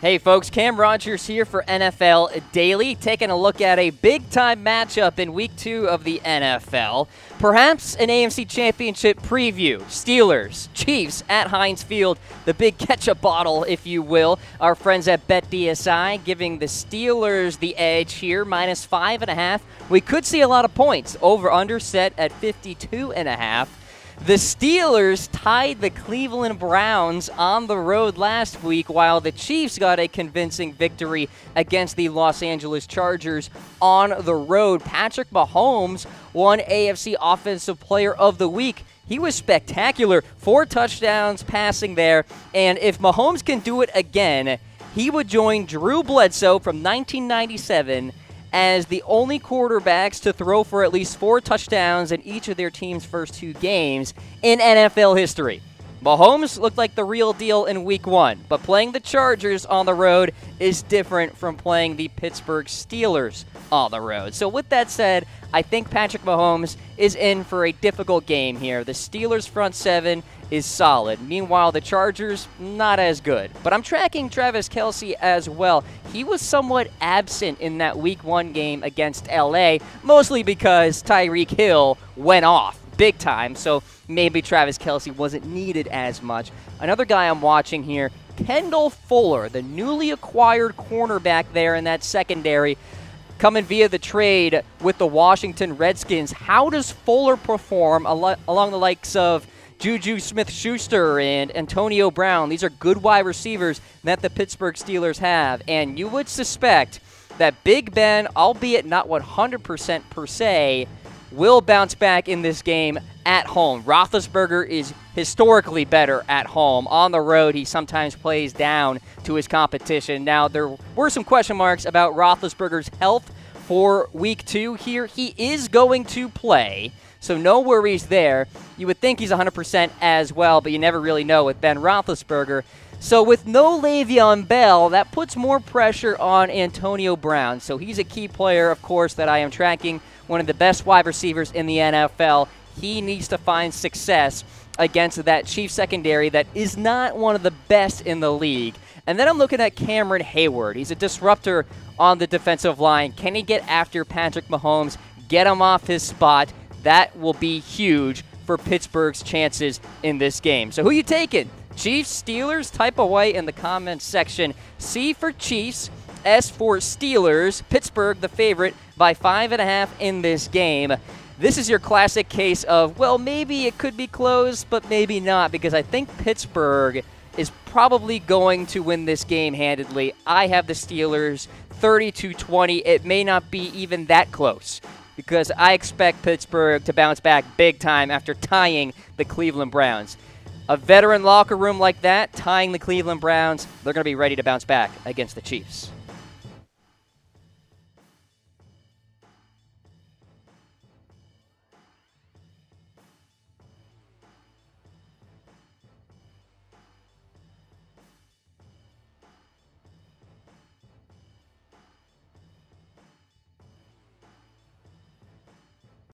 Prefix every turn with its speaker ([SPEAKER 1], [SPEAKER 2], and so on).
[SPEAKER 1] Hey folks, Cam Rogers here for NFL Daily, taking a look at a big-time matchup in Week 2 of the NFL. Perhaps an AFC Championship preview. Steelers, Chiefs at Heinz Field, the big ketchup bottle, if you will. Our friends at BetDSI giving the Steelers the edge here, -5.5. We could see a lot of points. Over-under set at 52.5. The Steelers tied the Cleveland Browns on the road last week, while the Chiefs got a convincing victory against the Los Angeles Chargers on the road. Patrick Mahomes won AFC Offensive Player of the Week. He was spectacular. 4 touchdowns passing there, and if Mahomes can do it again, he would join Drew Bledsoe from 1997 as the only quarterbacks to throw for at least 4 touchdowns in each of their team's first 2 games in NFL history. Mahomes looked like the real deal in Week 1, but playing the Chargers on the road is different from playing the Pittsburgh Steelers on the road. So with that said, I think Patrick Mahomes is in for a difficult game here. The Steelers' front 7 is solid. Meanwhile, the Chargers, not as good. But I'm tracking Travis Kelce as well. He was somewhat absent in that Week 1 game against LA, mostly because Tyreek Hill went off big time, so maybe Travis Kelce wasn't needed as much. Another guy I'm watching here, Kendall Fuller, the newly acquired cornerback there in that secondary, coming via the trade with the Washington Redskins. How does Fuller perform along the likes of Juju Smith-Schuster and Antonio Brown? These are good wide receivers that the Pittsburgh Steelers have, and you would suspect that Big Ben, albeit not 100% per se, will bounce back in this game at home. Roethlisberger is historically better at home. On the road, he sometimes plays down to his competition. Now, there were some question marks about Roethlisberger's health for Week 2 here. He is going to play, so no worries there. You would think he's 100% as well, but you never really know with Ben Roethlisberger. So with no Le'Veon Bell, that puts more pressure on Antonio Brown. So he's a key player, of course, that I am tracking, one of the best wide receivers in the NFL. He needs to find success against that Chiefs secondary that is not one of the best in the league. And then I'm looking at Cameron Heyward. He's a disruptor on the defensive line. Can he get after Patrick Mahomes, get him off his spot? That will be huge for Pittsburgh's chances in this game. So who you taking? Chiefs, Steelers? Type away in the comments section. C for Chiefs, S for Steelers. Pittsburgh, the favorite, by 5.5 in this game. This is your classic case of, well, maybe it could be close, but maybe not, because I think Pittsburgh is probably going to win this game handedly. I have the Steelers 30-20. It may not be even that close, because I expect Pittsburgh to bounce back big time after tying the Cleveland Browns. A veteran locker room like that, tying the Cleveland Browns, they're going to be ready to bounce back against the Chiefs.